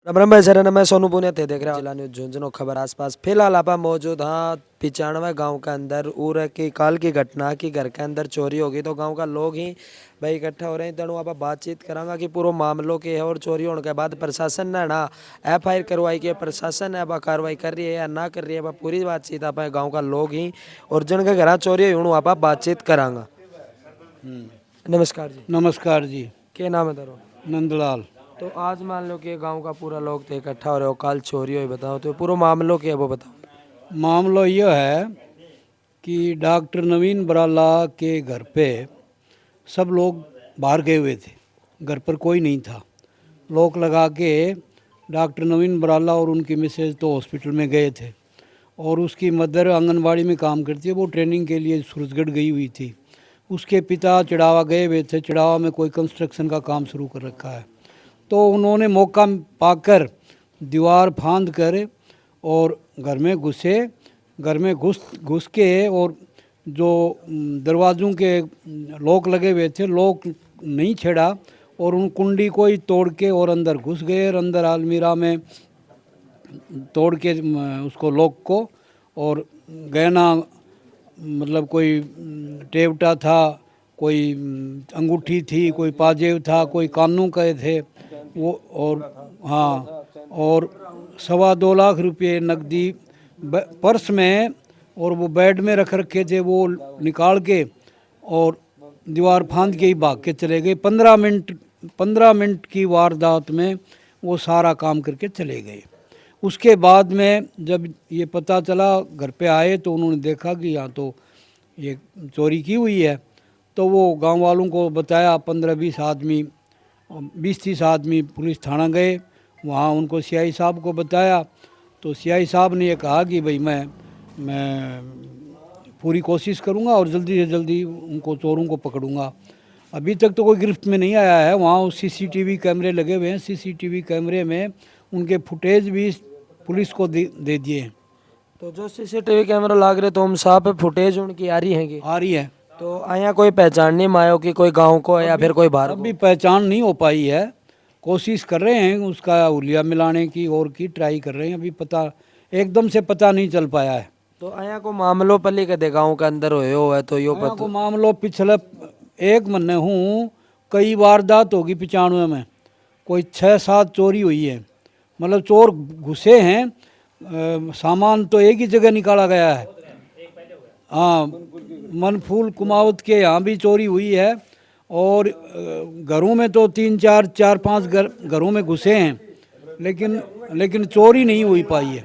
राम भाई सर मैं सोनू पुनिया थे देख रहा जिला न्यूज झुंझुनू खबर आसपास फिलहाल आप मौजूद हाँ 95 गांव के अंदर उर की काल की घटना की घर के अंदर चोरी होगी तो गांव का लोग ही भाई इकट्ठा हो रहे हैं। तेणु आप बातचीत करांगा कि पूरा मामलों के है और चोरी होने के बाद प्रशासन ने ना FIR करवाई कि प्रशासन है अब कार्रवाई कर रही है या ना कर रही है पूरी बातचीत आप गाँव का लोग ही और जन के घर चोरी हुई आप बातचीत करांगा। नमस्कार जी। नमस्कार जी। क्या नाम है तेरो? नंदलाल। तो आज मान लो कि गांव का पूरा लोग थे इकट्ठा हो रहे हो काल चोरी हुई बताओ तो पूरा मामलो क्या है वो बताओ। मामला यह है कि डॉक्टर नवीन बराला के घर पे सब लोग बाहर गए हुए थे, घर पर कोई नहीं था। लॉक लगा के डॉक्टर नवीन बराला और उनकी मिसेज तो हॉस्पिटल में गए थे और उसकी मदर आंगनवाड़ी में काम करती है, वो ट्रेनिंग के लिए सूरजगढ़ गई हुई थी। उसके पिता चिड़ावा गए हुए थे, चिड़ावा में कोई कंस्ट्रक्शन का काम शुरू कर रखा है। तो उन्होंने मौका पाकर दीवार फांद कर और घर में घुसे। घर में घुस के और जो दरवाज़ों के लॉक लगे हुए थे, लॉक नहीं छेड़ा और उन कुंडी को ही तोड़ के और अंदर घुस गए और अंदर अलमीरा में तोड़ के उसको लॉक को और गहना मतलब कोई टेवटा था, कोई अंगूठी थी, कोई पाजेब था, कोई कानों के थे वो और हाँ और 2.25 लाख रुपये नकदी पर्स में और वो बेड में रख रखे थे, वो निकाल के और दीवार फांद के ही भाग के चले गए। 15 मिनट की वारदात में वो सारा काम करके चले गए। उसके बाद में जब ये पता चला घर पे आए तो उन्होंने देखा कि यहाँ तो ये चोरी की हुई है। तो वो गांव वालों को बताया, 15-20 आदमी 20-30 आदमी पुलिस थाना गए, वहाँ उनको CI साहब को बताया। तो CI साहब ने ये कहा कि भाई मैं पूरी कोशिश करूँगा और जल्दी से जल्दी उनको चोरों को पकड़ूँगा। अभी तक तो कोई गिरफ्त में नहीं आया है। वहाँ CCTV कैमरे लगे हुए हैं, CCTV कैमरे में उनके फुटेज भी पुलिस को दे दिए हैं। तो जो CCTV कैमरा लाग रहे तो हम साहब फुटेज उनकी आ रही है कि आ रही है। तो आया कोई पहचान नहीं मायो कि कोई गांव को है या फिर कोई बाहर अभी पहचान नहीं हो पाई है। कोशिश कर रहे हैं उसका हुलिया मिलाने की और की ट्राई कर रहे हैं। अभी पता एकदम से पता नहीं चल पाया है। तो आया को मामलो पल्ली के दे गाँव के अंदर हो है तो यो पता को मामलो पिछले 1 महीने हूँ कई वारदात होगी। 95 में कोई 6-7 चोरी हुई है। मतलब चोर घुसे हैं, सामान तो एक ही जगह निकाला गया है। हाँ, मनफूल कुमावत के यहाँ भी चोरी हुई है और घरों में तो 4-5 घरों में घुसे हैं, लेकिन चोरी नहीं हुई पाई है।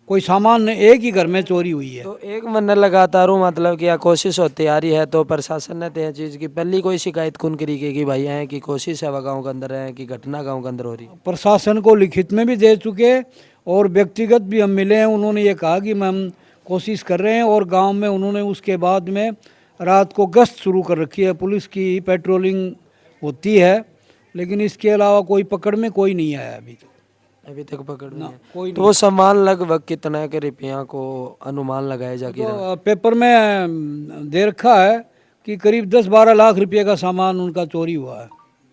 कोई सामान एक ही घर में चोरी हुई है। तो 1 महीने लगातार मतलब कि कोशिश होती आ रही है तो प्रशासन ने तय चीज़ की पहली कोई शिकायत कौन करी कि भाई है कि कोशिश है वह गाँव के अंदर है कि घटना गाँव के अंदर हो रही है? प्रशासन को लिखित में भी दे चुके और व्यक्तिगत भी हम मिले हैं। उन्होंने ये कहा कि हम कोशिश कर रहे हैं और गांव में उन्होंने उसके बाद में रात को गश्त शुरू कर रखी है। पुलिस की पेट्रोलिंग होती है, लेकिन इसके अलावा कोई पकड़ में कोई नहीं आया अभी तक पकड़ में कोई तो वो सामान लगभग कितना के रुपया को अनुमान लगाया जाके तो पेपर में दे रखा है कि करीब 10-12 लाख रुपये का सामान उनका चोरी हुआ है।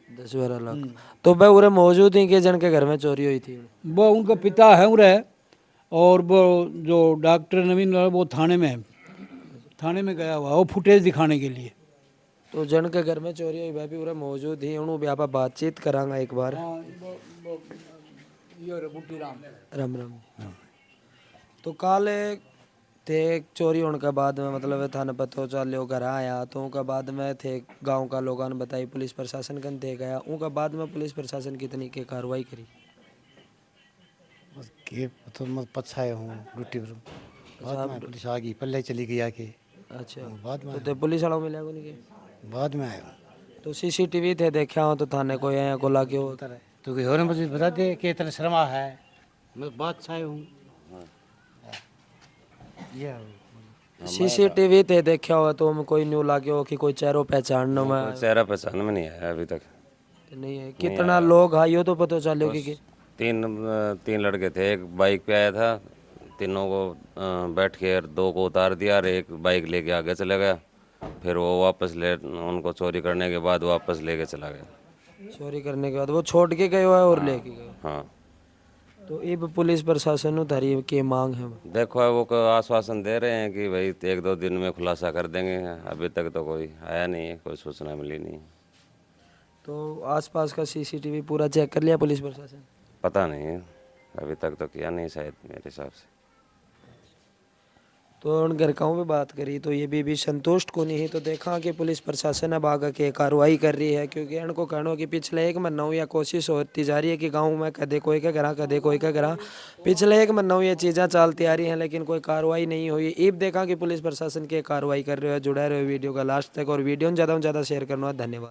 10-12 लाख। तो वह उरे मौजूद ही के जन के घर में चोरी हुई थी? वो उनका पिता है उरे और वो जो डॉक्टर नवीन वो थाने में है, थाने में गया हुआ वो फुटेज दिखाने के लिए। तो जन के घर में चोरी हुई वह भी उरे मौजूद ही उन्होंने भी आप बातचीत करांगा एक बार। राम राम। तो काल थे चोरी होने के बाद में मतलब थाने पतो चलो घर आया तो उनका बाद में थे गांव का लोगों ने बताई पुलिस प्रशासन कन थे गया उनका बाद में पुलिस प्रशासन कितनी के कार्रवाई करी के तो मैं पछाए हूँ ड्यूटी पर। बाद में पुलिस आ गई, पल्ले चली गई आके। अच्छा बाद में तो पुलिस वालों मिला को नहीं के बाद में आया तो CCTV थे देखा हो तो थाने को आया को लाके हो तो कोई और मुझे बता दे कि इतना शर्मा है। मैं बात छाए हूँ CCTV थे देखा हो तो हम कोई न्यू लागे हो कि कोई चेहरा पहचानने में चेहरा पहचान में नहीं आया अभी तक। नहीं है। कितना लोग आयो तो पता चलो कि 3 लड़के थे, एक बाइक पे आया था, तीनों को बैठ के 2 को उतार दिया और एक बाइक लेके आगे चला गया। फिर वो वापस उनको चोरी करने के बाद वापस लेके चला गया। चोरी करने के बाद वो छोड़ के गए हो और लेके गए? हाँ। तो ये पुलिस प्रशासन थारी की मांग है? देखो वो को आश्वासन दे रहे हैं कि भाई 1-2 दिन में खुलासा कर देंगे। अभी तक तो कोई आया नहीं है, कोई सूचना मिली नहीं। तो आसपास का सीसीटीवी पूरा चेक कर लिया पुलिस प्रशासन? पता नहीं है, अभी तक तो किया नहीं शायद मेरे हिसाब से। तो उन घरकाओं पे बात करी तो ये भी संतुष्ट को नहीं है। तो देखा कि पुलिस प्रशासन अब आगे के कार्रवाई कर रही है, क्योंकि इनको कहना कि पिछले 1 महीना या कोशिश होती जा रही है कि गांव में कदे कोई का करा कदे कोई का करा। पिछले 1 महीना ये चीज़ें चलती आ रही हैं लेकिन कोई कार्रवाई नहीं हुई। अब देखा कि पुलिस प्रशासन की कार्रवाई कर रहे हो। जुड़ा रहे वीडियो का लास्ट तक और वीडियो ज़्यादा से ज़्यादा शेयर करना। धन्यवाद।